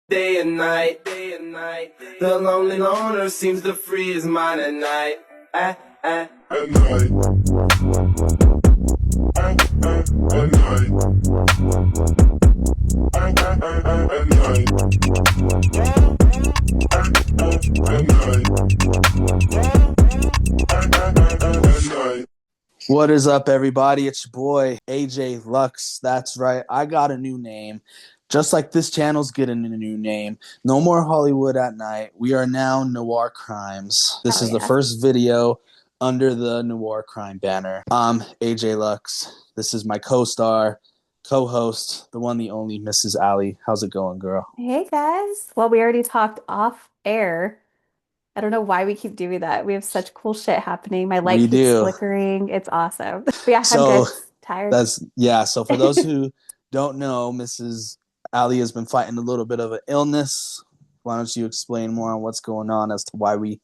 Day and night, the lonely loner seems to free his mind at night. At night. At night. What is up, everybody? It's your boy, AJ Lux. That's right. I got a new name. Just like this channel's getting a new name. No more Hollywood at Night. We are now Noir Crimes. This is the first video under the Noir Crime banner. I'm AJ Lux. This is my co-star, co-host, the one, the only Mrs. Allie. How's it going, girl? Hey guys. Well, we already talked off air. I don't know why we keep doing that. We have such cool shit happening. My light We keeps do. flickering. It's awesome. But yeah, I'm So good. Tired. So for those who don't know, Mrs. Ali has been fighting a little bit of an illness. Why don't you explain more on what's going on as to why we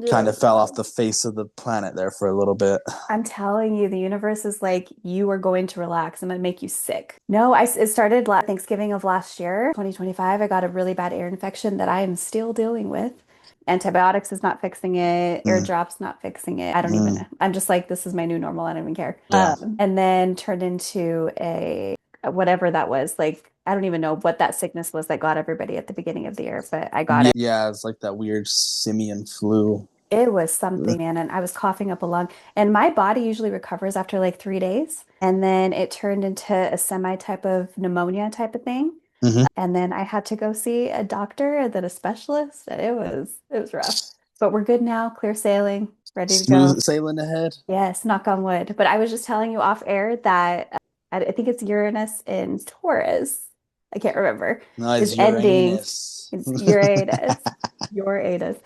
kind of fell off the face of the planet there for a little bit? I'm telling you, the universe is like, you are going to relax. I'm going to make you sick. No, it started Thanksgiving of last year, 2025. I got a really bad ear infection that I am still dealing with. Antibiotics is not fixing it. Ear drops not fixing it. I don't even know. I'm just like, this is my new normal. I don't even care. Yeah. And then turned into a whatever that was. Like, I don't even know what that sickness was that got everybody at the beginning of the year, but I got it. Yeah, it's like that weird simian flu. It was something, man. And I was coughing up a lung. And my body usually recovers after like 3 days. And then it turned into a semi type of pneumonia type of thing. Mm-hmm. And then I had to go see a doctor and then a specialist. And it was rough. But we're good now, clear sailing, ready to go. Smooth sailing ahead. Yes, knock on wood. But I was just telling you off air that I think it's Uranus in Taurus. I can't remember. No, it's ending. Uranus. It's Uranus. Uranus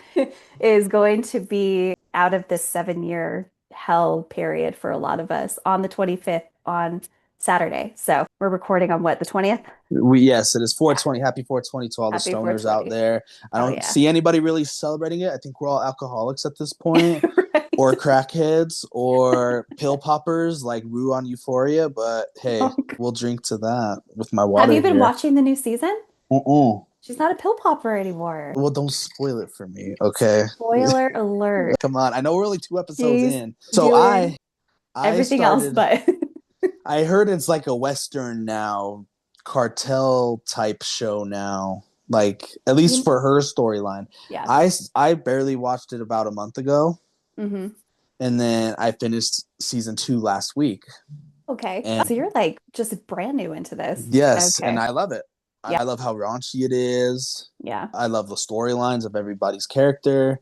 is going to be out of this 7-year hell period for a lot of us on the 25th on Saturday. So we're recording on what, the 20th? Yes, it is 420. Happy 420 to all the Happy stoners 420. out there. I don't see anybody really celebrating it. I think we're all alcoholics at this point. Right. Or crackheads or pill poppers like Rue on Euphoria. But hey, we'll drink to that with my water. Have you been here. watching the new season? Uh-uh. She's not a pill popper anymore. Well, don't spoil it for me, okay? Spoiler alert. Come on. I know we're only 2 episodes She's in. So I everything else but I heard it's like a Western now, cartel type show now. Like, at least for her storyline. Yeah. I barely watched it about a month ago. Mm-hmm. And then I finished season 2 last week. Okay. And so you're like just brand new into this. Yes, okay. And I love it. Yeah. I love how raunchy it is. Yeah. I love the storylines of everybody's character.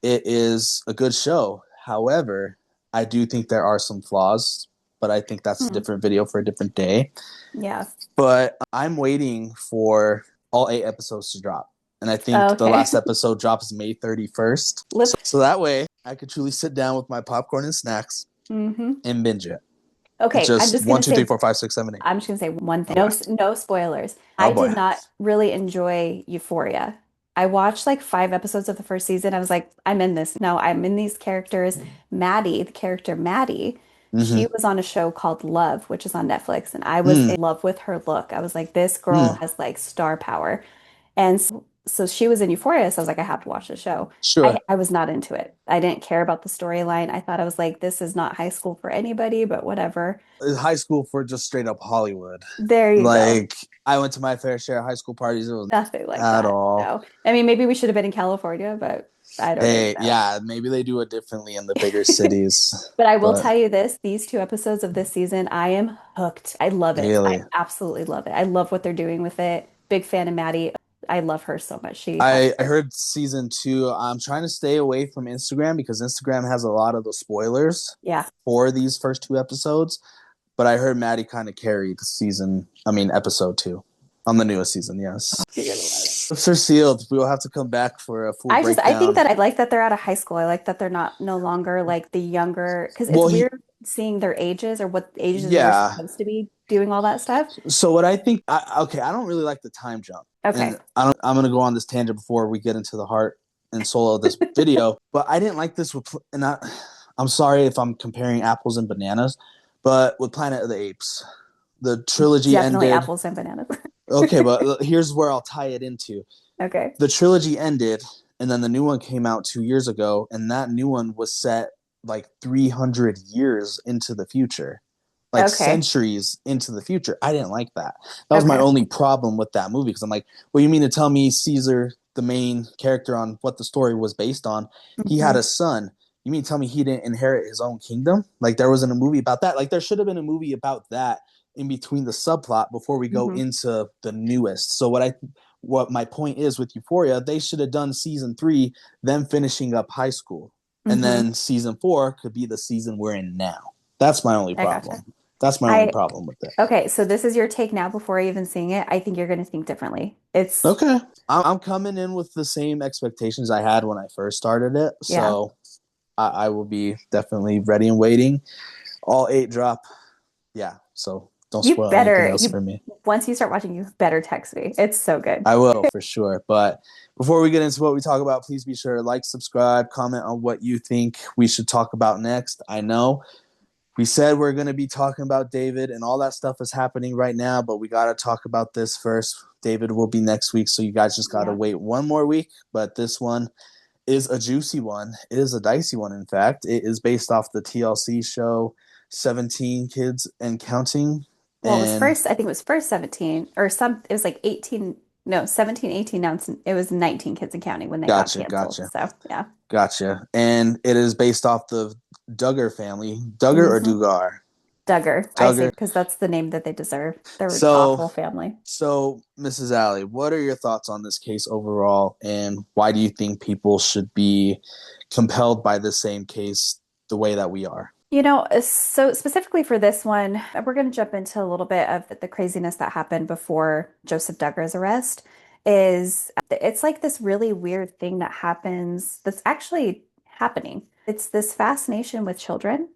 It is a good show. However, I do think there are some flaws, but I think that's a different video for a different day. Yeah. But I'm waiting for all 8 episodes to drop. And I think the last episode drops May 31st. So that way I could truly sit down with my popcorn and snacks and binge it. Okay, it's just 1, 2, 3, 4, 5, 6, 7, 8. I'm just gonna say one thing. No spoilers. I did not really enjoy Euphoria. I watched like 5 episodes of the first season. I was like, I'm in this. No, I'm in these characters. Maddie, the character Maddie, she was on a show called Love, which is on Netflix, and I was in love with her look. I was like, this girl has like star power. And so she was in Euphoria, so I was like, I have to watch the show. Sure. I was not into it. I didn't care about the storyline. I thought I was like, this is not high school for anybody, but whatever. It's high school for just straight up Hollywood. There you go. I went to my fair share of high school parties. It was nothing like that at all. No. I mean, maybe we should have been in California, but I don't know. Yeah, maybe they do it differently in the bigger cities. But I will tell you this, these 2 episodes of this season, I am hooked. I love it. Really? I absolutely love it. I love what they're doing with it. Big fan of Maddie. I love her so much. I heard season 2. I'm trying to stay away from Instagram because Instagram has a lot of the spoilers for these first 2 episodes. But I heard Maddie kind of carried episode 2 on the newest season, yes. Lips are sealed. We will have to come back for a full breakdown. I think that I like that they're out of high school. I like that they're no longer like the younger, because it's weird seeing their ages or what ages they're supposed to be doing all that stuff. So what I think, I don't really like the time jump. Okay. And I'm going to go on this tangent before we get into the heart and soul of this video. But I didn't like this I'm sorry if I'm comparing apples and bananas, but with Planet of the Apes, the trilogy Definitely ended. apples and bananas. Okay, but here's where I'll tie it into. Okay. The trilogy ended, and then the new one came out 2 years ago, and that new one was set like 300 years into the future, like Okay. centuries into the future. I didn't like that. That was my Okay. only problem with that movie because I'm like, well, you mean to tell me Caesar, the main character on what the story was based on, he had Hmm. a son. You mean to tell me he didn't inherit his own kingdom? Like there wasn't a movie about that. Like there should have been a movie about that in between the subplot before we go Hmm. into the newest. So what my point is with Euphoria, they should have done season 3, then finishing up high school. And Hmm. then season 4 could be the season we're in now. That's my only I gotcha. problem. That's my only I problem with it. Okay, so this is your take now before even seeing it. I think you're going to think differently. It's Okay. I'm coming in with the same expectations I had when I first started it. Yeah. So I will be definitely ready and waiting. All 8 drop. Yeah. So don't You spoil anything better else you for me. once you start watching, you better text me. It's so good. I will for sure. But before we get into what we talk about, please be sure to like, subscribe, comment on what you think we should talk about next. I know we said we're going to be talking about David and all that stuff is happening right now, but we got to talk about this first. David will be next week, so you guys just got to Yeah. wait one more week. But this one is a juicy one. It is a dicey one, in fact. It is based off the TLC show 17 Kids and Counting. Well, it was And first, I think it was first 17 or it was like 18, no, 17, 18. Now it was 19 Kids and Counting when they got gotcha, canceled. gotcha, So, yeah. gotcha. And it is based off the Duggar family. Duggar or Hmm. Dugar? Duggar, I say, Duggar. because that's the name that they deserve. They're an So awful family. Mrs. Alley, what are your thoughts on this case overall, and why do you think people should be compelled by the same case the way that we are? So specifically for this one, we're going to jump into a little bit of the craziness that happened before Joseph Duggar's arrest. It's like this really weird thing that happens that's actually happening. It's this fascination with children,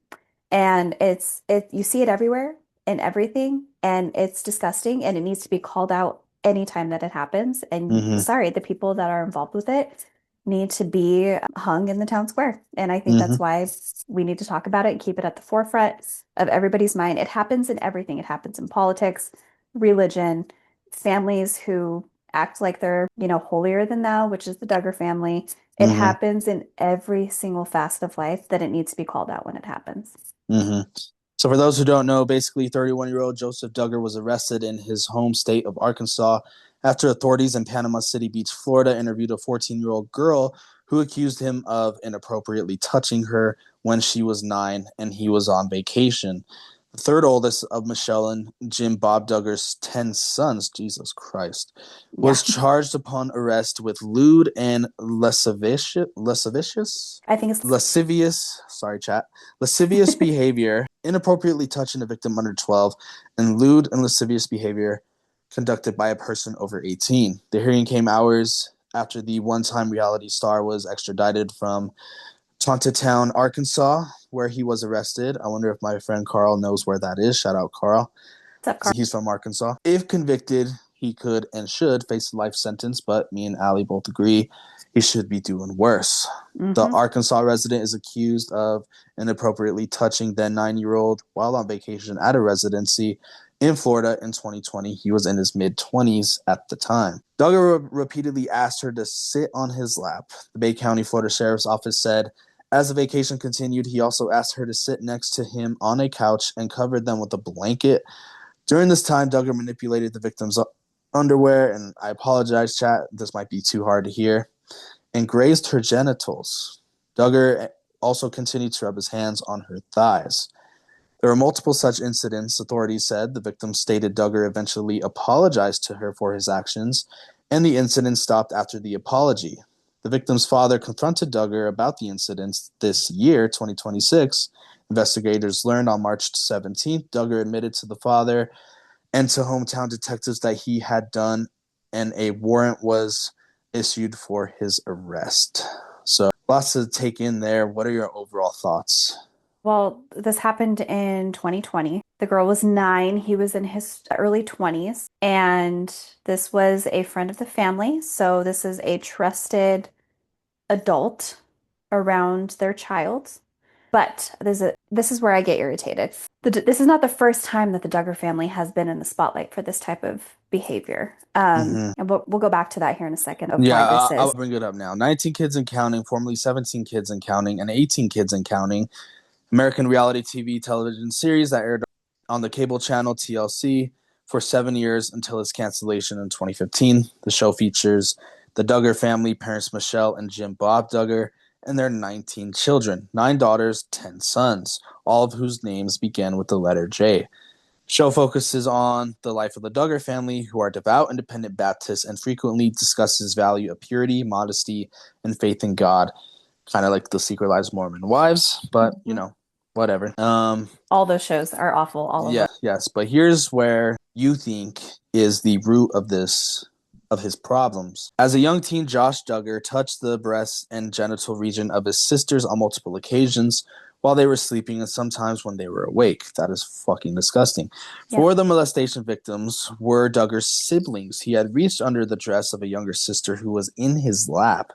and you see it everywhere in everything, and it's disgusting, and it needs to be called out anytime that it happens. And Mm-hmm. sorry, the people that are involved with it need to be hung in the town square. And I think Mm-hmm. that's why we need to talk about it and keep it at the forefront of everybody's mind. It happens in everything. It happens in politics, religion, families who act like they're, holier than thou, which is the Duggar family. It Mm-hmm. happens in every single facet of life that it needs to be called out when it happens. Mm-hmm. So for those who don't know, basically 31-year-old Joseph Duggar was arrested in his home state of Arkansas after authorities in Panama City Beach, Florida, interviewed a 14-year-old girl who accused him of inappropriately touching her when she was 9 and he was on vacation. The third oldest of Michelle and Jim Bob Duggar's 10 sons, Jesus Christ, Yeah. was charged upon arrest with lewd and lascivious, I think it's lascivious, sorry chat, lascivious behavior, inappropriately touching a victim under 12, and lewd and lascivious behavior conducted by a person over 18. The hearing came hours after the one-time reality star was extradited from Tontitown, Arkansas, where he was arrested. I wonder if my friend Carl knows where that is. Shout out, Carl. What's up, Carl? He's from Arkansas. If convicted, he could and should face a life sentence, but me and Allie both agree he should be doing worse. The Mm-hmm. Arkansas resident is accused of inappropriately touching then 9-year-old while on vacation at a residency in Florida in 2020. He was in his mid-20s at the time. Duggar repeatedly asked her to sit on his lap. The Bay County, Florida Sheriff's Office said as the vacation continued, he also asked her to sit next to him on a couch and covered them with a blanket. During this time, Duggar manipulated the victim's underwear, and I apologize, chat, this might be too hard to hear, and grazed her genitals. Duggar also continued to rub his hands on her thighs. There were multiple such incidents, authorities said. The victim stated Duggar eventually apologized to her for his actions, and the incident stopped after the apology. The victim's father confronted Duggar about the incidents this year, 2026. Investigators learned on March 17th, Duggar admitted to the father and to hometown detectives that he had done, and a warrant was issued for his arrest. So lots to take in there. What are your overall thoughts? Well, this happened in 2020. The girl was 9. He was in his early 20s. And this was a friend of the family. So this is a trusted adult around their child. But this is where I get irritated. This is not the first time that the Duggar family has been in the spotlight for this type of behavior. Hmm. And we'll go back to that here in a second of Yeah, why this I'll is. bring it up now. 19 Kids and Counting, formerly 17 Kids and Counting, and 18 Kids and Counting, American reality TV television series that aired on the cable channel TLC for 7 years until its cancellation in 2015. The show features the Duggar family, parents Michelle and Jim Bob Duggar, and their 19 children, 9 daughters, 10 sons, all of whose names begin with the letter J. Show focuses on the life of the Duggar family, who are devout independent Baptists, and frequently discusses value of purity, modesty, and faith in God, kind of like the Secret Lives of Mormon Wives, but whatever. All those shows are awful, all of them. Yes, but here's where you think is the root of his problems. As a young teen, Josh Duggar touched the breast and genital region of his sisters on multiple occasions while they were sleeping and sometimes when they were awake. That is fucking disgusting. Yeah. 4 of the molestation victims were Duggar's siblings. He had reached under the dress of a younger sister who was in his lap,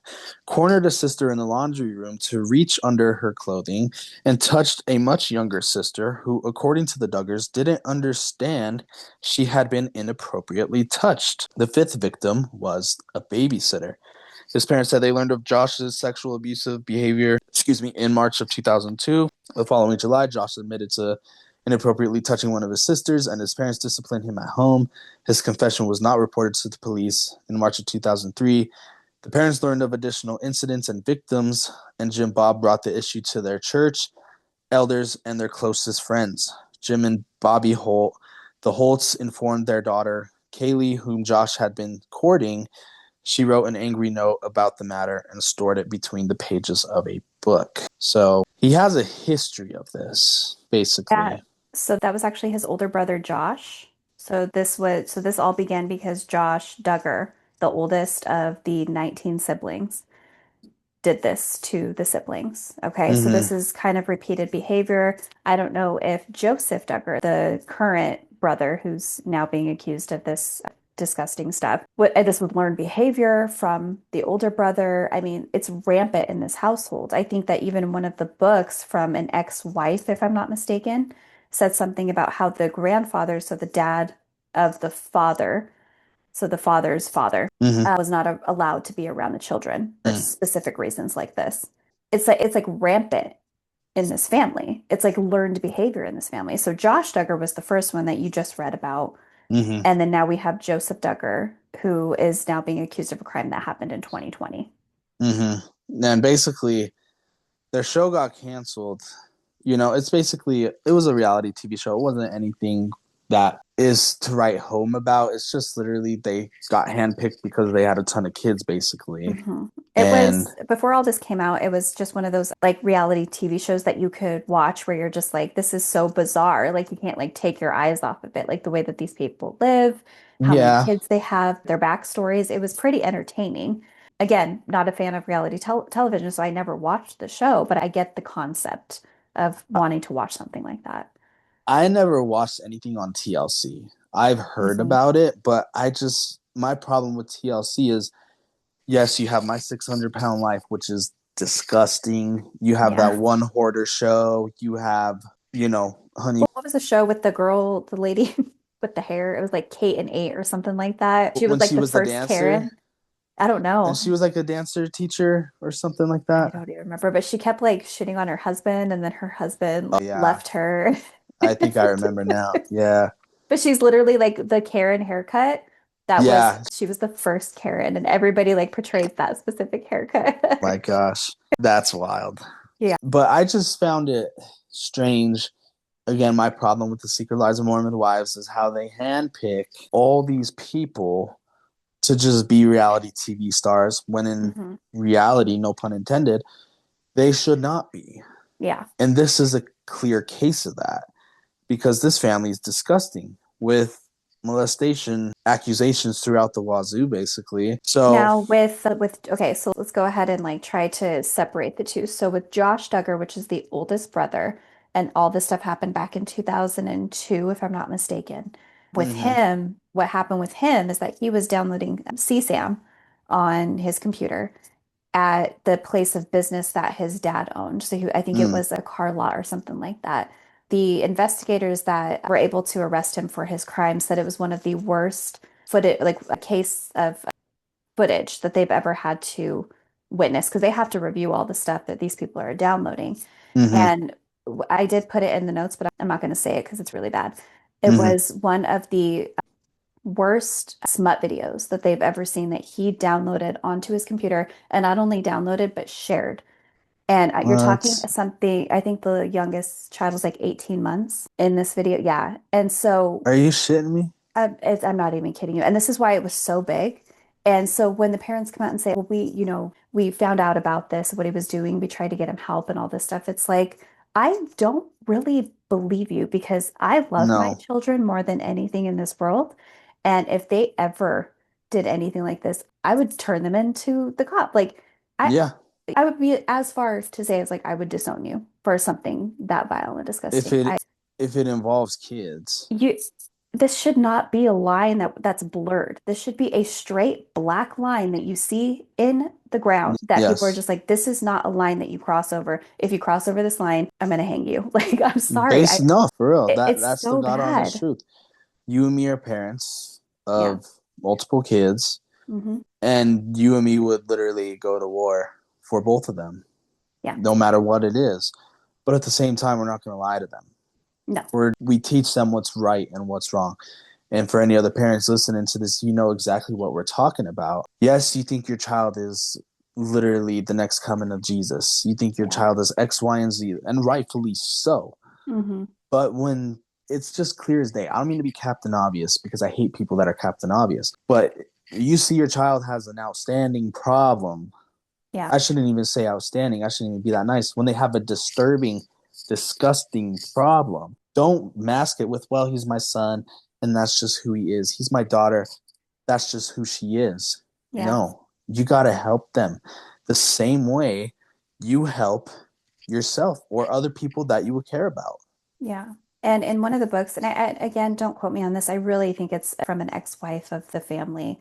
cornered a sister in the laundry room to reach under her clothing, and touched a much younger sister who, according to the Duggars, didn't understand she had been inappropriately touched. The 5th victim was a babysitter. His parents said they learned of Josh's sexual abusive behavior, in March of 2002. The following July, Josh admitted to inappropriately touching one of his sisters, and his parents disciplined him at home. His confession was not reported to the police. In March of 2003, the parents learned of additional incidents and victims, and Jim Bob brought the issue to their church, elders, and their closest friends. Jim and Bobby Holt, the Holts, informed their daughter, Kaylee, whom Josh had been courting. She wrote an angry note about the matter and stored it between the pages of a book. So he has a history of this, basically. Yeah. So that was actually his older brother, Josh. So this all began because Josh Duggar, the oldest of the 19 siblings, did this to the siblings. Okay, so this is kind of repeated behavior. I don't know if Joseph Duggar, the current brother who's now being accused of this disgusting stuff, this would learn behavior from the older brother. I mean, it's rampant in this household. I think that even one of the books from an ex-wife, if I'm not mistaken, said something about how the grandfather, so the dad of the father, so the father's father, was not allowed to be around the children for specific reasons like this. It's like rampant in this family. It's like learned behavior in this family. So Josh Duggar was the first one that you just read about. And then now we have Joseph Duggar, who is now being accused of a crime that happened in 2020. And basically, their show got canceled. It was a reality TV show. It wasn't anything that is to write home about. It's just literally they got handpicked because they had a ton of kids, basically. It was, before all this came out, it was just one of those like reality TV shows that you could watch where you're just like, this is so bizarre. Like you can't like take your eyes off of it. Like the way that these people live, how many kids they have, their backstories. It was pretty entertaining. Again, not a fan of reality television, so I never watched the show, but I get the concept of wanting to watch something like that. I never watched anything on TLC. I've heard about it, but my problem with TLC is, yes, you have My 600-Pound Life, which is disgusting. You have that one hoarder show. You have, Honey. What was the show with the girl, the lady with the hair? It was like Kate and 8 or something like that. She was like the first Karen. I don't know. And she was like a dancer teacher or something like that. I don't even remember, but she kept like shitting on her husband, and then her husband left her. I think I remember now. Yeah. But she's literally like the Karen haircut. She was the first Karen, and everybody like portrays that specific haircut. My gosh, that's wild. Yeah. But I just found it strange. Again, my problem with the Secret Lives of Mormon Wives is how they handpick all these people to just be reality TV stars when in reality, no pun intended, they should not be. Yeah. And this is a clear case of that because this family is disgusting with molestation accusations throughout the wazoo, basically. So now okay, so let's go ahead and like try to separate the two. So with Josh Duggar, which is the oldest brother, and all this stuff happened back in 2002, if I'm not mistaken. With him, what happened with him is that he was downloading CSAM on his computer at the place of business that his dad owned. So I think it was a car lot or something like that. The investigators that were able to arrest him for his crime said it was one of the worst footage, like a case of footage that they've ever had to witness because they have to review all the stuff that these people are downloading. Mm-hmm. And I did put it in the notes, but I'm not going to say it because it's really bad. It Mm-hmm. was one of the worst smut videos that they've ever seen that he downloaded onto his computer and not only downloaded but shared. And you're talking What? something, I think the youngest child was like 18 months in this video. Yeah. And so Are you shitting me? I'm not even kidding you. And this is why it was so big. And so when the parents come out and say, well, we found out about this, what he was doing, we tried to get him help and all this stuff. It's like, I don't really believe you because I love my No. children more than anything in this world. And if they ever did anything like this, I would turn them into the cop. Like I Yeah. I would be as far as to say as like I would disown you for something that vile and If disgusting. it involves kids. You this should not be a line that's blurred. This should be a straight black line that you see in the ground that people are Yes. just like, this is not a line that you cross over. If you cross over this line, I'm gonna hang you. Like, I'm sorry. No, for real. It's That's the so God honest bad. truth. You and me are parents Yeah. of multiple kids, Hmm. and you and me would literally go to war for both of them, Yeah. no matter what it is. But at the same time, we're not going to lie to them. No. We teach them what's right and what's wrong. And for any other parents listening to this, you know exactly what we're talking about. Yes, you think your child is literally the next coming of Jesus. You think your Yeah. child is X, Y, and Z, and rightfully so. Hmm. But when it's just clear as day, I don't mean to be Captain Obvious because I hate people that are Captain Obvious, but you see your child has an outstanding problem. Yeah. I shouldn't even say outstanding. I shouldn't even be that nice. When they have a disturbing, disgusting problem, don't mask it with, well, he's my son and that's just who he is. He's my daughter. That's just who she is. Yeah. No, you got to help them the same way you help yourself or other people that you would care about. Yeah. And in one of the books, and again, don't quote me on this, I really think it's from an ex-wife of the family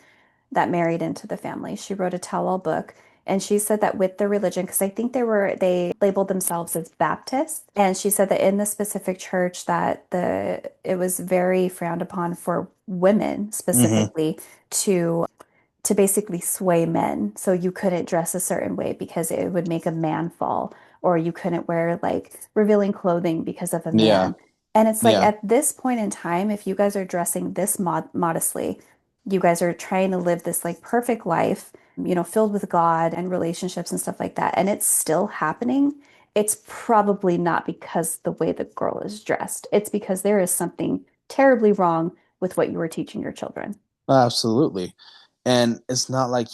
that married into the family. She wrote a tell-all book, and she said that with the religion, because I think they labeled themselves as Baptists, and she said that in the specific church that it was very frowned upon for women Mm-hmm. specifically to basically sway men. So you couldn't dress a certain way because it would make a man fall, or you couldn't wear like revealing clothing because of a Yeah. man. And it's like Yeah. at this point in time, if you guys are dressing this modestly, you guys are trying to live this like perfect life, filled with God and relationships and stuff like that, and it's still happening. It's probably not because the way the girl is dressed. It's because there is something terribly wrong with what you were teaching your children. Absolutely. And it's not like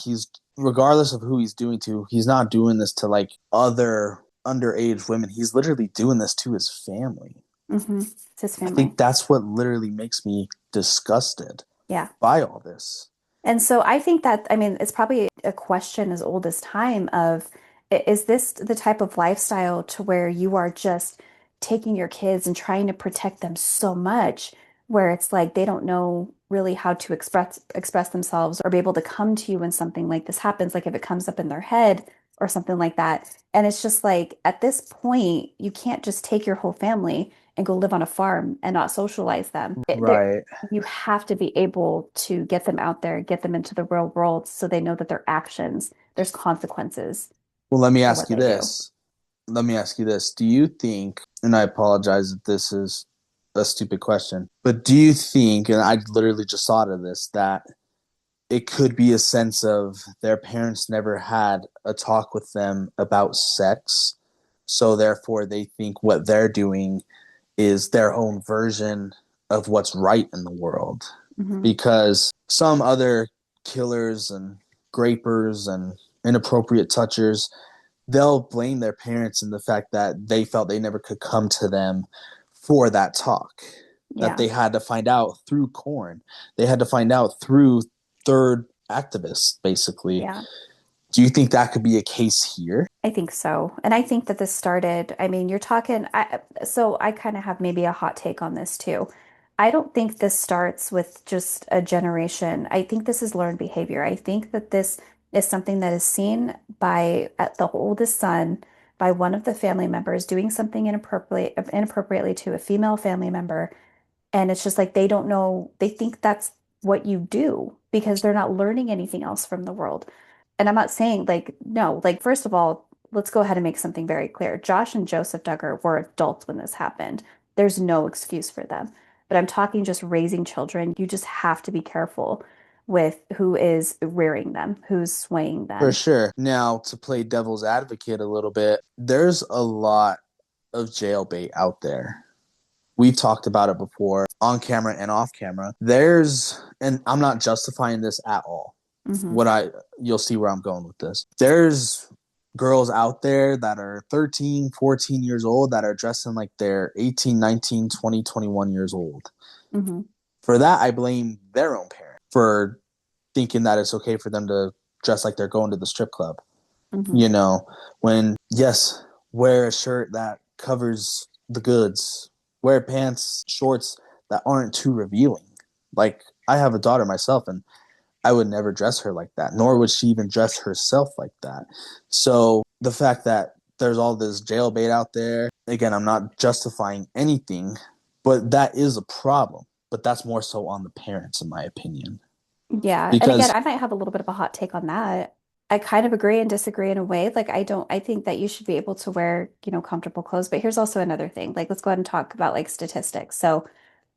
regardless of who he's doing to, he's not doing this to like other underage women. He's literally doing this to his family. Hmm. It's his I family. think that's what literally makes me disgusted Yeah. by all this. And so I think that, I mean, it's probably a question as old as time of, is this the type of lifestyle to where you are just taking your kids and trying to protect them so much where it's like they don't know really how to express themselves or be able to come to you when something like this happens, like if it comes up in their head or something like that. And it's just like at this point, you can't just take your whole family and go live on a farm and not socialize them. Right. You have to be able to get them out there, get them into the real world so they know that their actions, there's consequences Well, let me for ask what you they do. this. Let me ask you this. Do you think, and I apologize if this is a stupid question, but do you think, and I literally just thought of this, that it could be a sense of their parents never had a talk with them about sex, so therefore they think what they're doing is their own version of what's right in the world? Hmm. Because some other killers and grapers and inappropriate touchers, they'll blame their parents in the fact that they felt they never could come to them for that talk, that Yeah, they had to find out through corn, they had to find out through third activists, basically. yeah, Do you think that could be a case here? I think so. And I think that this started, I mean, you're talking, so I kind of have maybe a hot take on this too. I don't think this starts with just a generation. I think this is learned behavior. I think that this is something that is seen by at the oldest son by one of the family members doing something inappropriately to a female family member. And it's just like they don't know, they think that's what you do because they're not learning anything else from the world. And I'm not saying like, no, like, first of all, let's go ahead and make something very clear. Josh and Joseph Duggar were adults when this happened. There's no excuse for them. But I'm talking just raising children. You just have to be careful with who is rearing them, who's swaying For them. sure. Now, to play devil's advocate a little bit, there's a lot of jailbait out there. We've talked about it before on camera and off camera. And I'm not justifying this at all. You'll see where I'm going with this. There's girls out there that are 13, 14 years old that are dressing like they're 18, 19, 20, 21 years old. Mm-hmm. For that, I blame their own parent for thinking that it's okay for them to dress like they're going to the strip club. Mm-hmm. When, yes, wear a shirt that covers the goods, wear pants, shorts that aren't too revealing. Like, I have a daughter myself, and I would never dress her like that, nor would she even dress herself like that. So the fact that there's all this jailbait out there, again, I'm not justifying anything, but that is a problem. But that's more so on the parents, in my opinion. Yeah. And again, Because I might have a little bit of a hot take on that. I kind of agree and disagree in a way. Like, I think that you should be able to wear, comfortable clothes. But here's also another thing. Like, let's go ahead and talk about like statistics. So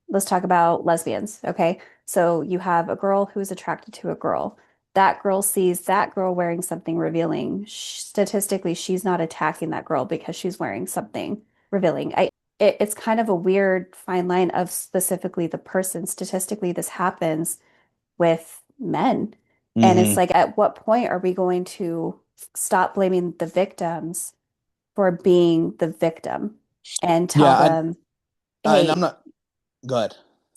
let's talk about lesbians. Okay. So you have a girl who's attracted to a girl. That girl sees that girl wearing something revealing. Statistically, she's not attacking that girl because she's wearing something revealing. It's kind of a weird fine line of specifically the person. Statistically, this happens with men. And it's mm-hmm. like, at what point are we going to stop blaming the victims for being the victim and tell Yeah, them, and I'm hey, not good.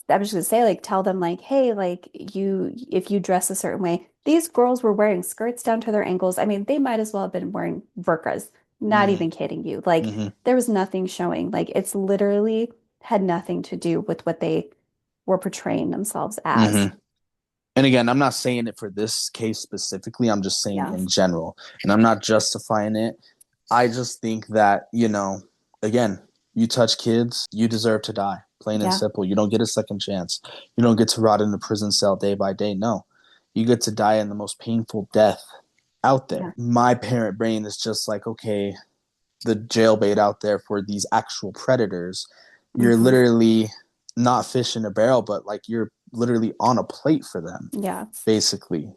I'm just gonna say, like, tell them, like, hey, like, if you dress a certain way, these girls were wearing skirts down to their ankles. I mean, they might as well have been wearing burqas. Not Mm-hmm. even kidding you. Like, Mm-hmm. there was nothing showing. Like, it's literally had nothing to do with what they were portraying themselves as. Mm-hmm. And again, I'm not saying it for this case specifically. I'm just saying Yeah. in general, and I'm not justifying it. I just think that, again, you touch kids, you deserve to die. Plain and Yeah. simple. You don't get a second chance. You don't get to rot in a prison cell day by day. No, you get to die in the most painful death out Yeah. there. My parent brain is just like, okay, the jailbait out there for these actual predators. You're Hmm. literally not fish in a barrel, but like you're literally on a plate for them, Yeah. basically. And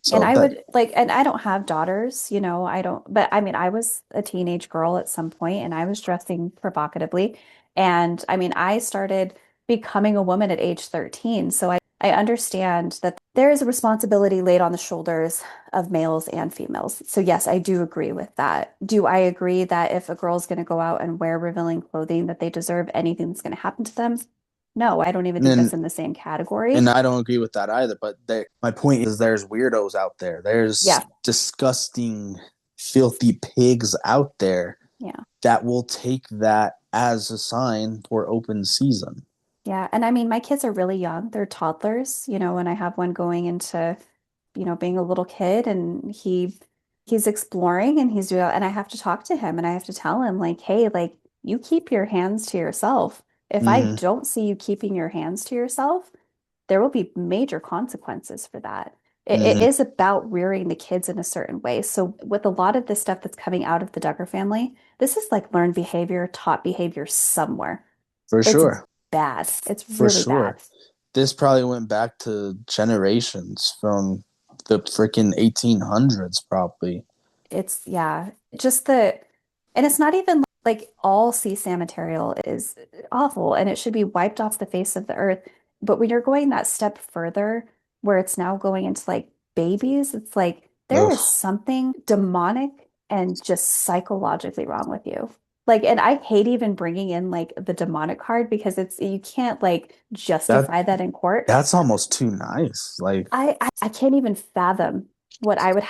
So I that would like, and I don't have daughters, I don't, but I mean, I was a teenage girl at some point and I was dressing provocatively. And I mean, I started becoming a woman at age 13. So I understand that there is a responsibility laid on the shoulders of males and females. So yes, I do agree with that. Do I agree that if a girl's going to go out and wear revealing clothing, that they deserve anything that's going to happen to them? No, I don't even think that's and in the same category. and I don't agree with that either. But my point is, there's weirdos out there. There's Yeah. disgusting, filthy pigs out there Yeah. that will take that as a sign for open season. Yeah, and I mean, my kids are really young. They're toddlers, and I have one going into, being a little kid and he's exploring and he's doing, and I have to talk to him and I have to tell him like, hey, like you keep your hands to yourself. If I Mm-hmm. don't see you keeping your hands to yourself, there will be major consequences for that. It Mm-hmm. is about rearing the kids in a certain way. So with a lot of this stuff that's coming out of the Duggar family, this is like learned behavior, taught behavior somewhere. For It's sure. bad. It's For really bad. sure. This probably went back to generations from the freaking 1800s, probably. It's yeah, just and it's not even like all CSAM material is awful and it should be wiped off the face of the earth. But when you're going that step further, where it's now going into like babies, it's like there is Ugh. something demonic and just psychologically wrong with you. Like, and I hate even bringing in like the demonic card because you can't like That justify that in court. that's almost too nice. Like I can't even fathom who I would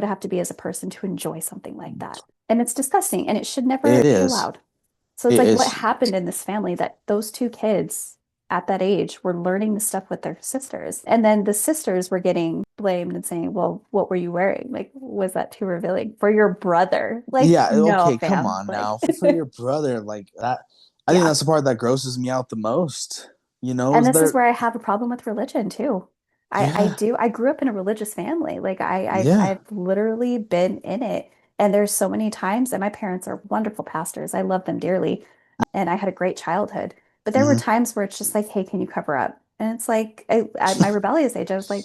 have to be as a person to enjoy something like that. And it's disgusting and it should never it be is. allowed. So it's It like what is happened in this family that those two kids at that age were learning the stuff with their sisters. And then the sisters were getting blamed and saying, well, what were you wearing? Like, was that too revealing for your brother? Like, Yeah, no, okay, come fam. on Like, now. For your brother, like that I think yeah, that's the part that grosses me out the most. You know, And is this is there? where I have a problem with religion too. I Yeah, do. I grew up in a religious family. Like yeah. I've literally been in it. And there's so many times, and my parents are wonderful pastors. I love them dearly. And I had a great childhood. But there were Hmm. times where it's just like, hey, can you cover up? And it's like at my rebellious age, I was like,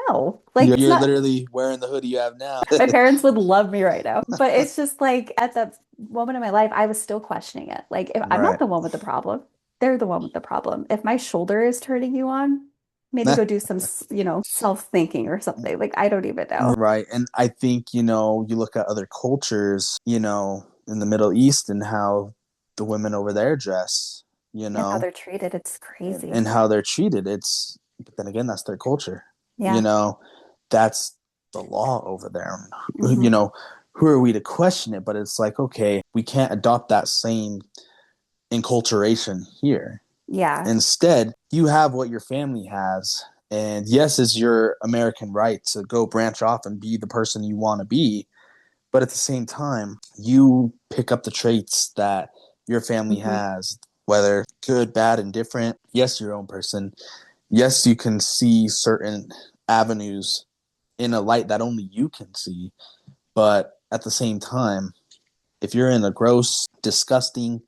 no, like it's You're not. literally wearing the hoodie you have now. My parents would love me right now. But it's just like at that moment in my life, I was still questioning it. Like, if I'm not Right. the one with the problem, they're the one with the problem. If my shoulder is turning you on, maybe go do some, self-thinking or something. Like, I don't even know. Right. And I think, you look at other cultures, in the Middle East and how the women over there dress, And how they're treated, it's crazy. and how they're treated. But then again, that's their culture. You Yeah. know, that's the law over there. You Hmm. know, who are we to question it? But it's like, okay, we can't adopt that same enculturation here. Yeah. Instead, you have what your family has. And yes, it's your American right to go branch off and be the person you want to be. But at the same time, you pick up the traits that your family Hmm. has, whether good, bad, indifferent. Yes, your own person. Yes, you can see certain avenues in a light that only you can see. But at the same time, if you're in a gross, disgusting,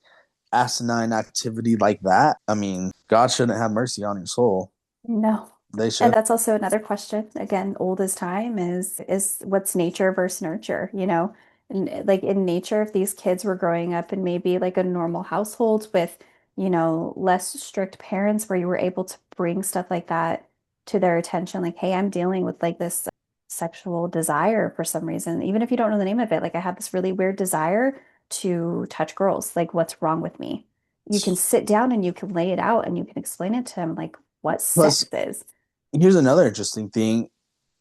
asinine activity like that, I mean, God shouldn't have mercy on your soul. No. They And should. that's also another question, again, old as time, is what's nature versus nurture, you know? And like in nature, if these kids were growing up in maybe like a normal household with, less strict parents where you were able to bring stuff like that to their attention, like, hey, I'm dealing with like this sexual desire for some reason, even if you don't know the name of it, like I have this really weird desire to touch girls, like what's wrong with me? You can sit down and you can lay it out and you can explain it to them like what sex Plus, is. here's another interesting thing.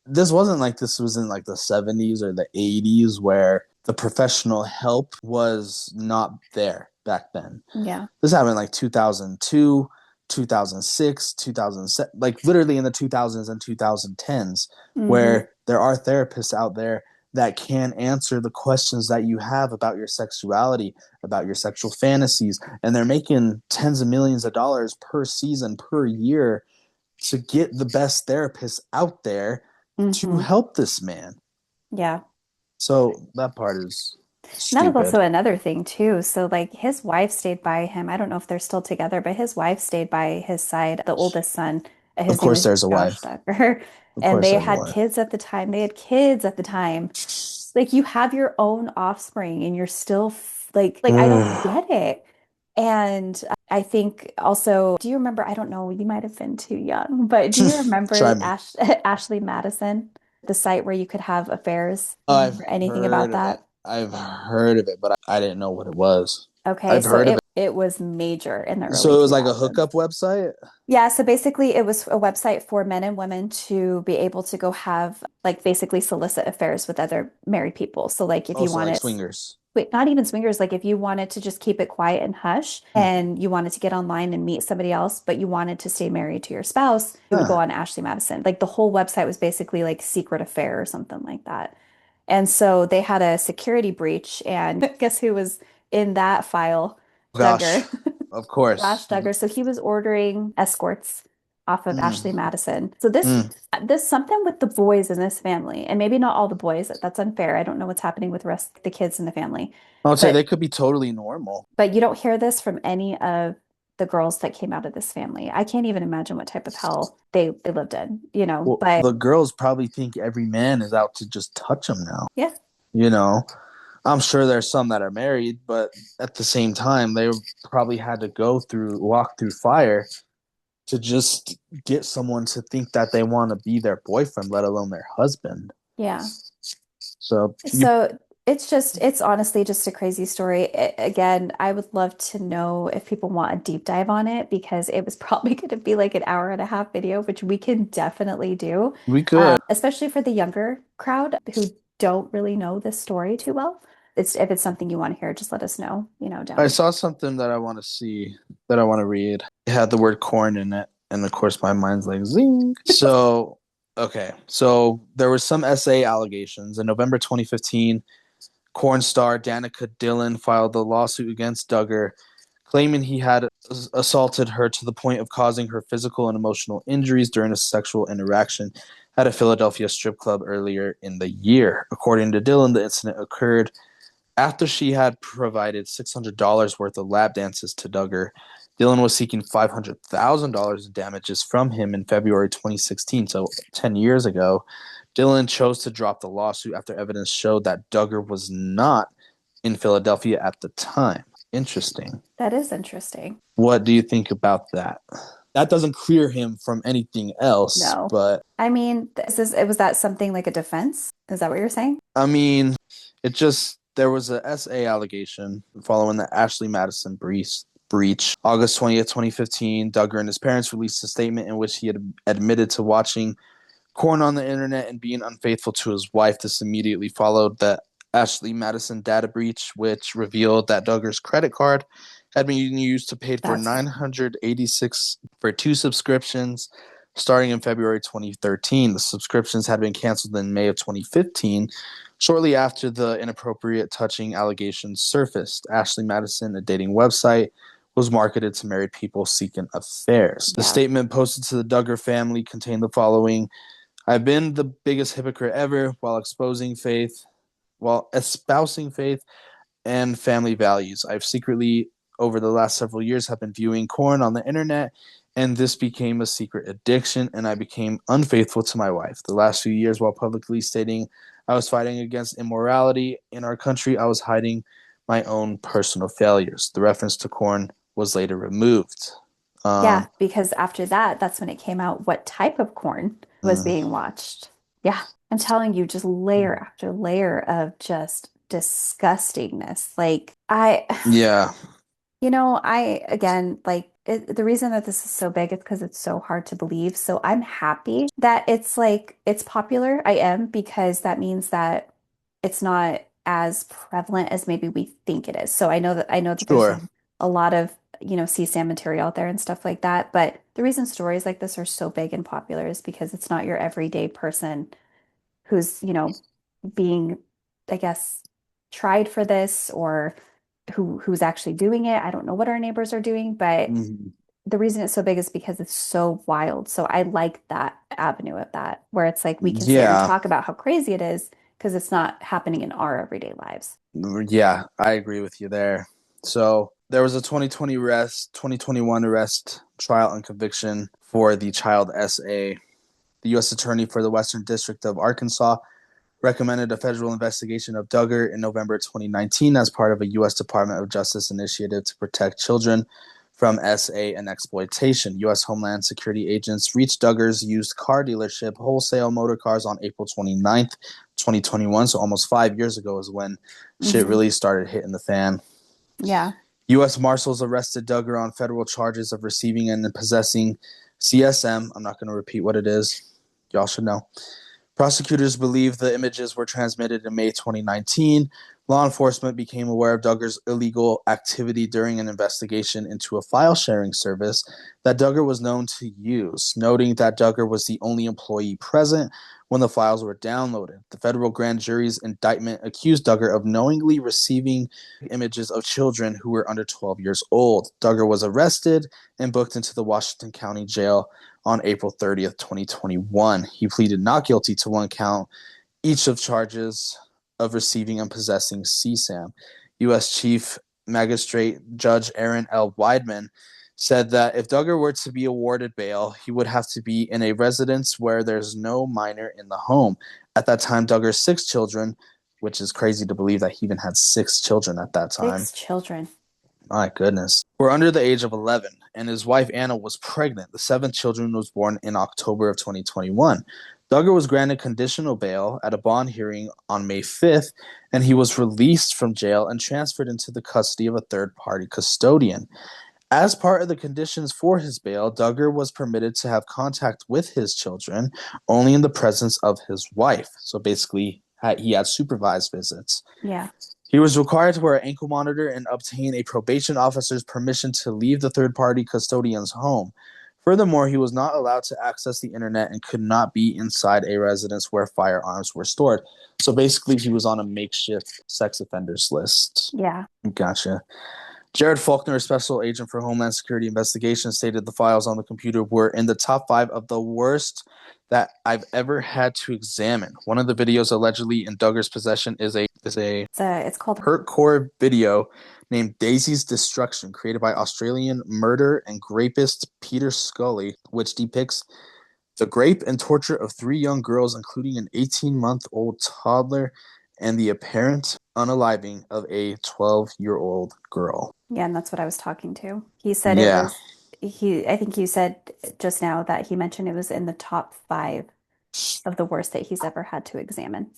This wasn't like this was in like the 70s or the 80s where the professional help was not there back then. Yeah. This happened like 2002, 2006, 2007, like literally in the 2000s and 2010s, Hmm. where there are therapists out there that can answer the questions that you have about your sexuality, about your sexual fantasies. And they're making tens of millions of dollars per season, per year to get the best therapists out there to Hmm. help this man. Yeah. So that part is And that was stupid. also another thing too. So like his wife stayed by him. I don't know if they're still together, but his wife stayed by his side, the oldest son. Of His name course, is there's a Josh wife. Tucker. Of And course, they there's a had wife. kids at the time. They had kids at the time. Like you have your own offspring and you're still like I don't get it. And I think also, do you remember, I don't know, you might have been too young, but do you Try remember me. Ashley Madison, the site where you could have affairs? Do you I've remember anything heard about of it. that? I've heard of it, but I didn't know what it was. Okay, I've so heard of it was major in the it. early So it was like a 2000s. hookup website? Yeah, so basically it was a website for men and women to be able to go have like basically solicit affairs with other married people. So like if you Also, like wanted, swingers. wait, not even swingers, like if you wanted to just keep it quiet and hush Hmm. and you wanted to get online and meet somebody else, but you wanted to stay married to your spouse, you would go Huh. on Ashley Madison. Like the whole website was basically like secret affair or something like that. And so they had a security breach, and guess who was in that file? Gosh, Duggar. of course. Josh Duggar. So he was ordering escorts off of Ashley Mm, Madison. So mm. this something with the boys in this family, and maybe not all the boys. That's unfair. I don't know what's happening with the rest the kids in the family, I would say they but could be totally normal. you don't hear this from any of the girls that came out of this family. I can't even imagine what type of hell they lived in, Well, But the girls probably think every man is out to just touch them now. yeah, You know, I'm sure there's some that are married, but at the same time, they probably had to walk through fire to just get someone to think that they want to be their boyfriend, let alone their husband. yeah. So So it's honestly just a crazy story. Again, I would love to know if people want a deep dive on it because it was probably going to be like an hour and a half video, which we can definitely do, we could. especially for the younger crowd who don't really know this story too well. If it's something you want to hear, just let us know, I down. saw something that I want to see, that I want to read. It had the word corn in it. And of course, my mind's like, zing. So, okay. So, there was some SA allegations. In November 2015, Corn star Danica Dillon filed a lawsuit against Duggar, claiming he had assaulted her to the point of causing her physical and emotional injuries during a sexual interaction at a Philadelphia strip club earlier in the year. According to Dillon, the incident occurred after she had provided $600 worth of lap dances to Duggar. Dillon was seeking $500,000 in damages from him in February 2016, so 10 years ago. Dillon chose to drop the lawsuit after evidence showed that Duggar was not in Philadelphia at the time. Interesting. That is interesting. What do you think about that? That doesn't clear him from anything else. No. But I mean, was that something like a defense? Is that what you're saying? I mean, there was a SA allegation following the Ashley Madison breach. August 20th, 2015, Duggar and his parents released a statement in which he had admitted to watching porn on the internet and being unfaithful to his wife. This immediately followed the Ashley Madison data breach, which revealed that Duggar's credit card had been used to pay for $986 for 2 subscriptions starting in February 2013. The subscriptions had been canceled in May of 2015, shortly after the inappropriate touching allegations surfaced. Ashley Madison, a dating website, was marketed to married people seeking affairs. The statement posted to the Duggar family contained the following: I've been the biggest hypocrite ever while espousing faith and family values. I've secretly, over the last several years, have been viewing porn on the internet, and this became a secret addiction, and I became unfaithful to my wife. The last few years, while publicly stating I was fighting against immorality in our country, I was hiding my own personal failures. The reference to porn was later removed. Because after that's when it came out what type of porn was being watched. Yeah, I'm telling you, just layer after layer of just disgustingness. The reason that this is so big is because it's so hard to believe. So I'm happy that it's popular. I am, because that means that it's not as prevalent as maybe we think it is. So I know that there's a lot of, CSAM material out there and stuff like that. But the reason stories like this are so big and popular is because it's not your everyday person who's, being, I guess, tried for this, or who's actually doing it. I don't know what our neighbors are doing, but the reason it's so big is because it's so wild. So I like that avenue of that, where it's like we can sit and talk about how crazy it is because it's not happening in our everyday lives. Yeah, I agree with you there. So there was a 2021 arrest, trial, and conviction for the child SA. The U.S. Attorney for the Western District of Arkansas recommended a federal investigation of Duggar in November 2019 as part of a U.S. Department of Justice initiative to protect children from SA and exploitation. U.S. Homeland Security agents reached Duggar's used car dealership, Wholesale Motor Cars, on April 29th, 2021. So almost 5 years ago is when shit really started hitting the fan. Yeah. U.S. Marshals arrested Duggar on federal charges of receiving and possessing CSM. I'm not going to repeat what it is. Y'all should know. Prosecutors believe the images were transmitted in May 2019. Law enforcement became aware of Duggar's illegal activity during an investigation into a file-sharing service that Duggar was known to use, noting that Duggar was the only employee present when the files were downloaded. The federal grand jury's indictment accused Duggar of knowingly receiving images of children who were under 12 years old. Duggar was arrested and booked into the Washington County Jail on April 30th, 2021. He pleaded not guilty to 1 count each of charges of receiving and possessing CSAM. U.S. Chief Magistrate Judge Aaron L. Weidman said that if Duggar were to be awarded bail, he would have to be in a residence where there's no minor in the home. At that time, Duggar's 6 children, which is crazy to believe that he even had 6 children at that time. 6 children. My goodness. Were under the age of 11, and his wife Anna was pregnant. The 7th children was born in October of 2021. Duggar was granted conditional bail at a bond hearing on May 5th, and he was released from jail and transferred into the custody of a third-party custodian. As part of the conditions for his bail, Duggar was permitted to have contact with his children only in the presence of his wife. So basically, he had supervised visits. Yeah. He was required to wear an ankle monitor and obtain a probation officer's permission to leave the third-party custodian's home. Furthermore, he was not allowed to access the internet and could not be inside a residence where firearms were stored. So basically, he was on a makeshift sex offenders list. Yeah. Gotcha. Jared Faulkner, a special agent for Homeland Security Investigation, stated the files on the computer were in the top 5 of the worst that I've ever had to examine. One of the videos allegedly in Duggar's possession is a It's called hardcore video named Daisy's Destruction, created by Australian murder and rapist Peter Scully, which depicts the rape and torture of 3 young girls, including an 18-month-old toddler and the apparent unaliving of a 12-year-old girl. Yeah, and that's what I was talking to. He said Yeah. I think you said just now that he mentioned it was in the top 5 of the worst that he's ever had to examine.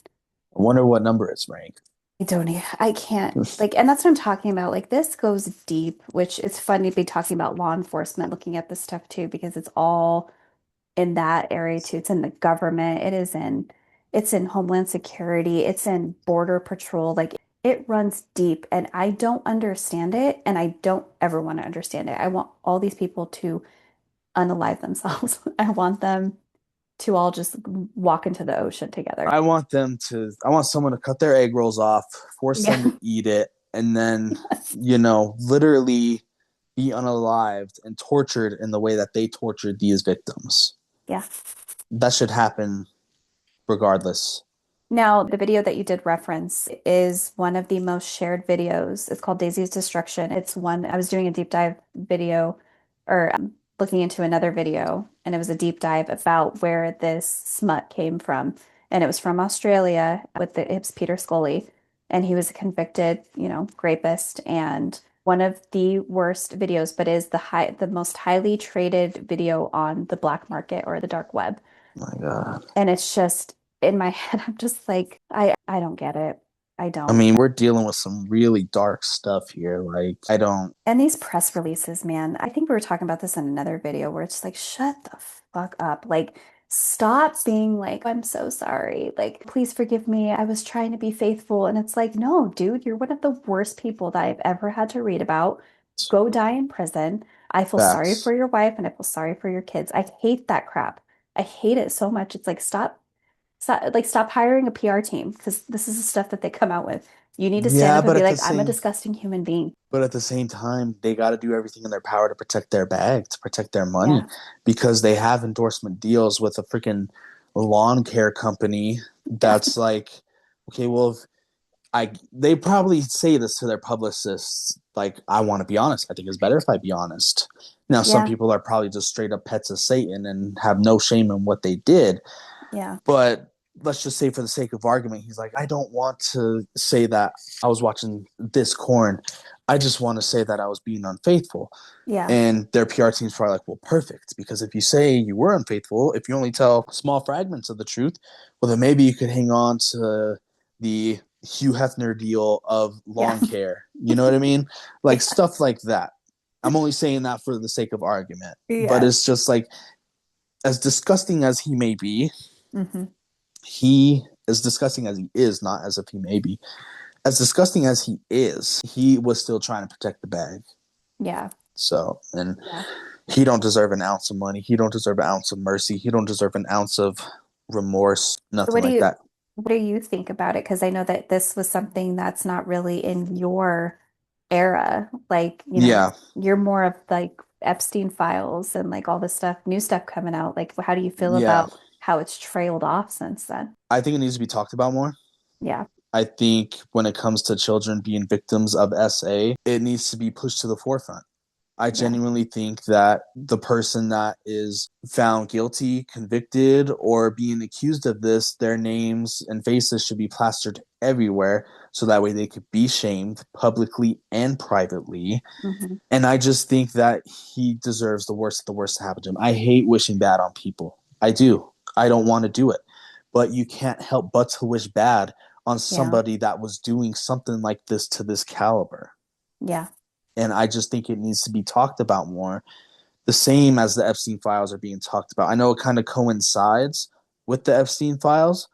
I wonder what number it's ranked. I can't, like, and that's what I'm talking about. Like, this goes deep, which it's fun to be talking about law enforcement, looking at this stuff too, because it's all in that area too. It's in the government. It's in Homeland Security. It's in Border Patrol. Like, it runs deep, and I don't understand it, and I don't ever want to understand it. I want all these people to unalive themselves. I want them to all just walk into the ocean together. I want someone to cut their egg rolls off, force them to eat it, and then, literally be unalived and tortured in the way that they tortured these victims. Yeah. That should happen regardless. Now, the video that you did reference is one of the most shared videos. It's called Daisy's Destruction. It's one, I was doing a deep dive video or looking into another video, and it was a deep dive about where this smut came from. And it was from Australia it's Peter Scully, and he was a convicted, rapist, and one of the worst videos, but is the most highly traded video on the black market or the dark web. Oh my God. And it's just in my head, I'm just like, I don't get it. I don't. I mean, we're dealing with some really dark stuff here. Like, I don't. And these press releases, man, I think we were talking about this in another video where it's like, shut the fuck up. Like, stop being like, I'm so sorry. Like, please forgive me. I was trying to be faithful. And it's like, no, dude, you're one of the worst people that I've ever had to read about. Go die in prison. I feel sorry for your wife and I feel sorry for your kids. I hate that crap. I hate it so much. It's like, stop hiring a PR team, because this is the stuff that they come out with. You need to stand up and be like, I'm a disgusting human being. But at the same time, they got to do everything in their power to protect their bag, to protect their money, because they have endorsement deals with a freaking lawn care company that's like, okay, well, they probably say this to their publicists, like, I want to be honest. I think it's better if I be honest. Now, some people are probably just straight up pets of Satan and have no shame in what they did. Yeah. But let's just say, for the sake of argument, he's like, I don't want to say that I was watching this corn. I just want to say that I was being unfaithful. Yeah. And their PR team's probably like, well, perfect. Because if you say you were unfaithful, if you only tell small fragments of the truth, well, then maybe you could hang on to the Hugh Hefner deal of lawn care. You know what I mean? Like stuff like that. I'm only saying that for the sake of argument. Yeah. But it's just like, as disgusting as he may be, he, as disgusting as he is, not as if he may be, as disgusting as he is, he was still trying to protect the bag. Yeah. So, and he don't deserve an ounce of money. He don't deserve an ounce of mercy. He don't deserve an ounce of remorse. Nothing like that. What do you think about it? Because I know that this was something that's not really in your era. Like, you're more of like Epstein files and like all this stuff, new stuff coming out. Like, how do you feel about how it's trailed off since then? I think it needs to be talked about more. Yeah. I think when it comes to children being victims of SA, it needs to be pushed to the forefront. I genuinely think that the person that is found guilty, convicted, or being accused of this, their names and faces should be plastered everywhere so that way they could be shamed publicly and privately. And I just think that he deserves the worst of the worst to happen to him. I hate wishing bad on people. I do. I don't want to do it. But you can't help but to wish bad on somebody that was doing something like this to this caliber. Yeah. And I just think it needs to be talked about more, the same as the Epstein files are being talked about. I know it kind of coincides with the Epstein files,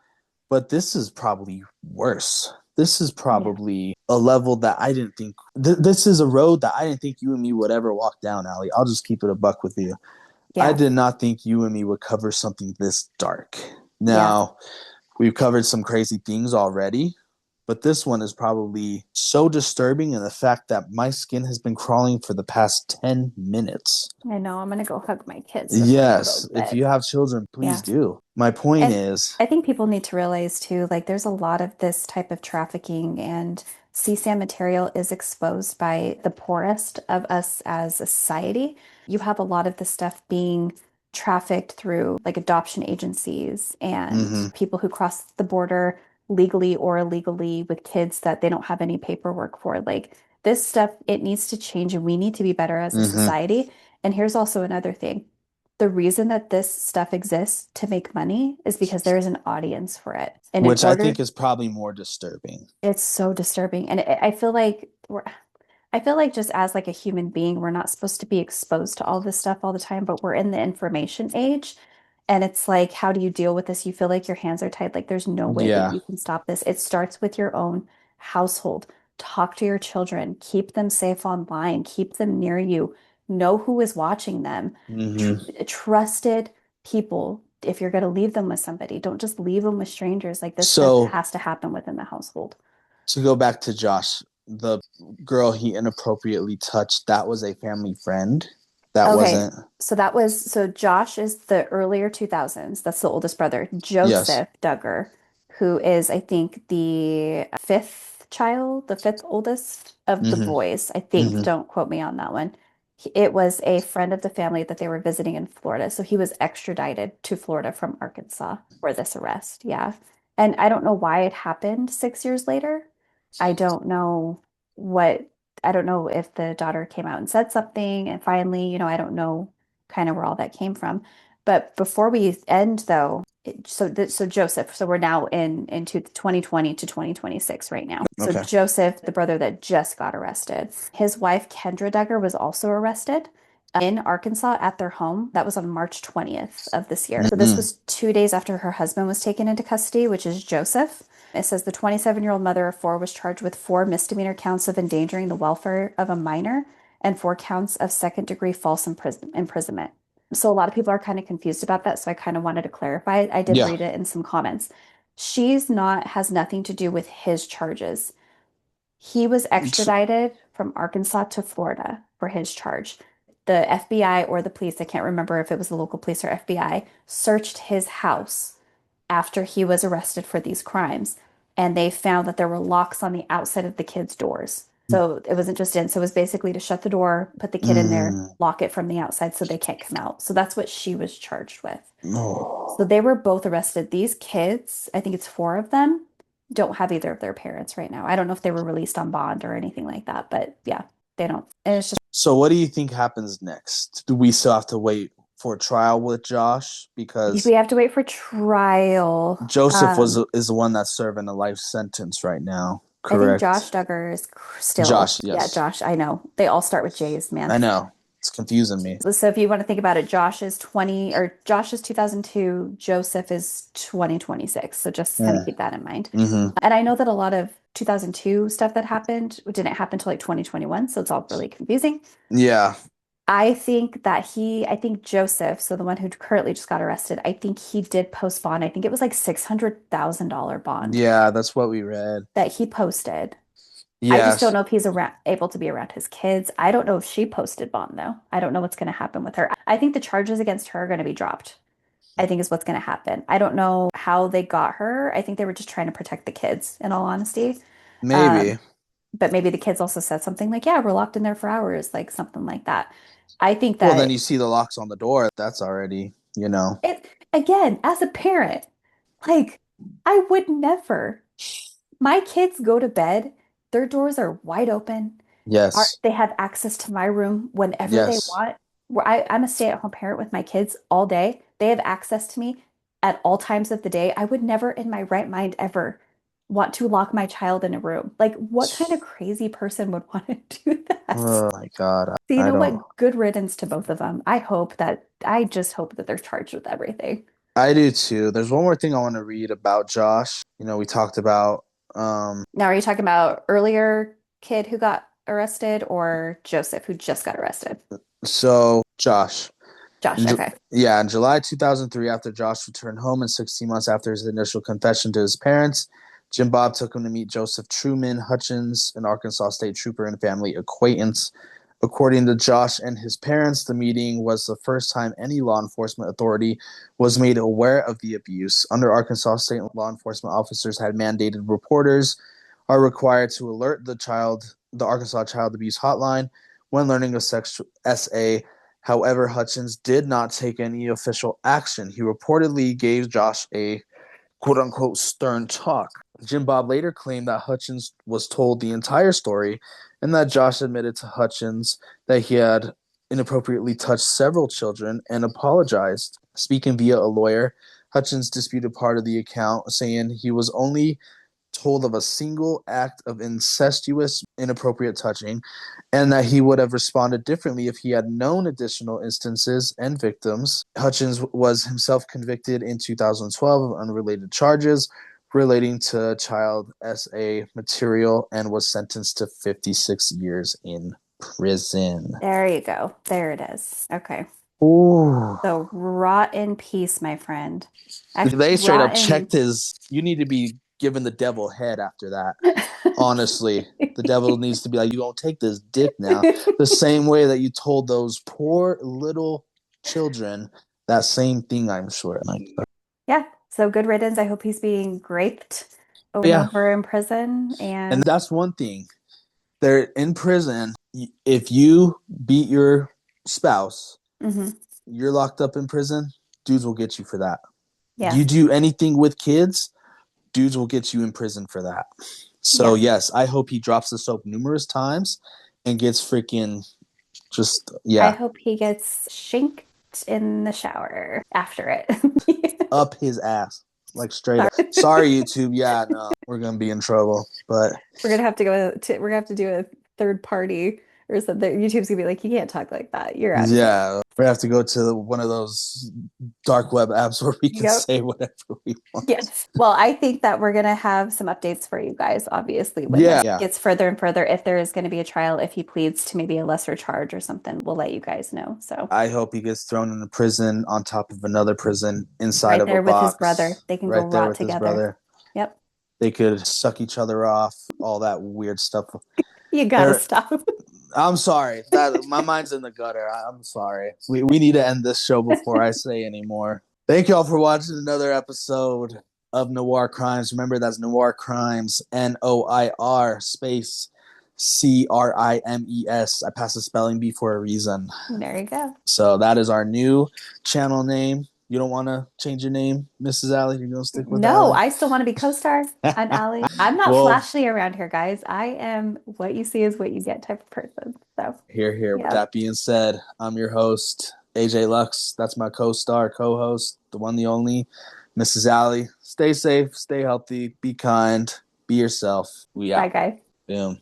but this is probably worse. This is probably a level that I didn't think, this is a road that I didn't think you and me would ever walk down, Allie. I'll just keep it a buck with you. Yeah. I did not think you and me would cover something this dark. Now, we've covered some crazy things already, but this one is probably so disturbing in the fact that my skin has been crawling for the past 10 minutes. I know. I'm gonna go hug my kids. Yes, if you have children, please do. My point is, I think people need to realize too, like there's a lot of this type of trafficking, and CSAM material is exposed by the poorest of us as a society. You have a lot of this stuff being trafficked through like adoption agencies and people who cross the border legally or illegally with kids that they don't have any paperwork for. Like this stuff, it needs to change, and we need to be better as a society. And here's also another thing. The reason that this stuff exists to make money is because there is an audience for it. And which I think is probably more disturbing. It's so disturbing. And I feel like just as like a human being, we're not supposed to be exposed to all this stuff all the time, but we're in the information age. And it's like, how do you deal with this? You feel like your hands are tied. Like there's no way that you can stop this. It starts with your own household. Talk to your children. Keep them safe online. Keep them near you. Know who is watching them. Trusted people. If you're going to leave them with somebody, don't just leave them with strangers. Like this stuff has to happen within the household. To go back to Josh, the girl he inappropriately touched, that was a family friend. That wasn't. So Josh is the earlier 2000s. That's the oldest brother. Joseph Duggar, who is, I think, the fifth oldest of the boys. I think. Don't quote me on that one. It was a friend of the family that they were visiting in Florida. So he was extradited to Florida from Arkansas for this arrest. Yeah. And I don't know why it happened 6 years later. I don't know if the daughter came out and said something and finally, I don't know kind of where all that came from. But before we end though, so Joseph, so we're now into 2020 to 2026 right now. Okay. So Joseph, the brother that just got arrested, his wife Kendra Duggar was also arrested in Arkansas at their home. That was on March 20th of this year. So this was 2 days after her husband was taken into custody, which is Joseph. It says the 27-year-old mother of four was charged with 4 misdemeanor counts of endangering the welfare of a minor and 4 counts of second-degree false imprisonment. So a lot of people are kind of confused about that. So I kind of wanted to clarify. I did read it in some comments. Has nothing to do with his charges. He was extradited from Arkansas to Florida for his charge. The FBI or the police, I can't remember if it was the local police or FBI, searched his house after he was arrested for these crimes. And they found that there were locks on the outside of the kids' doors. So it wasn't just in. So it was basically to shut the door, put the kid in there, lock it from the outside so they can't come out. So that's what she was charged with. So they were both arrested. These kids, I think it's 4 of them, don't have either of their parents right now. I don't know if they were released on bond or anything like that, but yeah, they don't. And it's just. So what do you think happens next? Do we still have to wait for a trial with Josh? Because we have to wait for trial. Joseph is the one that's serving a life sentence right now. Correct. I think Josh Duggar is still. Josh, yes. Yeah, Josh. I know. They all start with J's, man. I know. It's confusing me. So if you want to think about it, Josh is 2002, Joseph is 2026. So just kind of keep that in mind. And I know that a lot of 2002 stuff that happened didn't happen until like 2021. So it's all really confusing. Yeah. I think Joseph, so the one who currently just got arrested, I think he did post bond. I think it was like $600,000 bond. Yeah, that's what we read. That he posted. Yes. I just don't know if he's able to be around his kids. I don't know if she posted bond, though. I don't know what's going to happen with her. I think the charges against her are going to be dropped, I think is what's going to happen. I don't know how they got her. I think they were just trying to protect the kids, in all honesty. Maybe. But maybe the kids also said something like, yeah, we're locked in there for hours, like something like that. I think that. Well, then you see the locks on the door. That's already, Again, as a parent, like, I would never. My kids go to bed. Their doors are wide open. Yes. They have access to my room whenever they want. I'm a stay-at-home parent with my kids all day. They have access to me at all times of the day. I would never in my right mind ever want to lock my child in a room. Like, what kind of crazy person would want to do that? Oh my God. So you know what? Good riddance to both of them. I just hope that they're charged with everything. I do too. There's one more thing I want to read about Josh. We talked about. Now, are you talking about earlier kid who got arrested or Joseph who just got arrested? So Josh. Okay. Yeah, in July 2003, after Josh returned home and 16 months after his initial confession to his parents, Jim Bob took him to meet Joseph Truman Hutchins, an Arkansas state trooper and family acquaintance. According to Josh and his parents, the meeting was the first time any law enforcement authority was made aware of the abuse. Under Arkansas state law enforcement officers had mandated reporters are required to alert the Arkansas Child Abuse Hotline when learning of sex SA. However, Hutchins did not take any official action. He reportedly gave Josh a quote-unquote stern talk. Jim Bob later claimed that Hutchins was told the entire story and that Josh admitted to Hutchins that he had inappropriately touched several children and apologized. Speaking via a lawyer, Hutchins disputed part of the account, saying he was only told of a single act of incestuous, inappropriate touching, and that he would have responded differently if he had known additional instances and victims. Hutchins was himself convicted in 2012 of unrelated charges relating to child SA material and was sentenced to 56 years in prison. There you go. There it is. Okay. Ooh. So rot in peace, my friend. They straight up checked his. You need to be giving the devil head after that. Honestly, the devil needs to be like, you gonna take this dick now. The same way that you told those poor little children that same thing, I'm sure. Yeah. So good riddance. I hope he's being raped over in prison. And that's one thing. They're in prison. If you beat your spouse, you're locked up in prison, dudes will get you for that. Yeah. You do anything with kids, dudes will get you in prison for that. So, yes, I hope he drops the soap numerous times and gets freaking just, I hope he gets shanked in the shower after it. Up his ass. Like straight up. Sorry, YouTube. Yeah, no, we're going to be in trouble. But we're going to have to do a third party or something. YouTube's going to be like, you can't talk like that. You're out. Yeah. We have to go to one of those dark web apps where we can say whatever we want. Yes. Well, I think that we're going to have some updates for you guys, obviously, when it gets further and further. If there is going to be a trial, if he pleads to maybe a lesser charge or something, we'll let you guys know. So I hope he gets thrown into prison on top of another prison inside of a box. Right there with his brother. They can go rot together. Yep. They could suck each other off, all that weird stuff. You gotta stop. I'm sorry. My mind's in the gutter. I'm sorry. We need to end this show before I say any more. Thank you all for watching another episode of Noir Crimes. Remember, that's Noir Crimes, NOIR space CRIMES. I passed the spelling bee for a reason. There you go. So that is our new channel name. You don't want to change your name, Mrs. Allie? You're going to stick with No, Allie? I still want to be co-star on Allie. I'm not flashy around here, guys. I am what you see is what you get type of person. So Here. With that being said, I'm your host, AJ Lux. That's my co-star, co-host, the one, the only, Mrs. Allie. Stay safe, stay healthy, be kind, be yourself. We out. Bye, guys. Boom.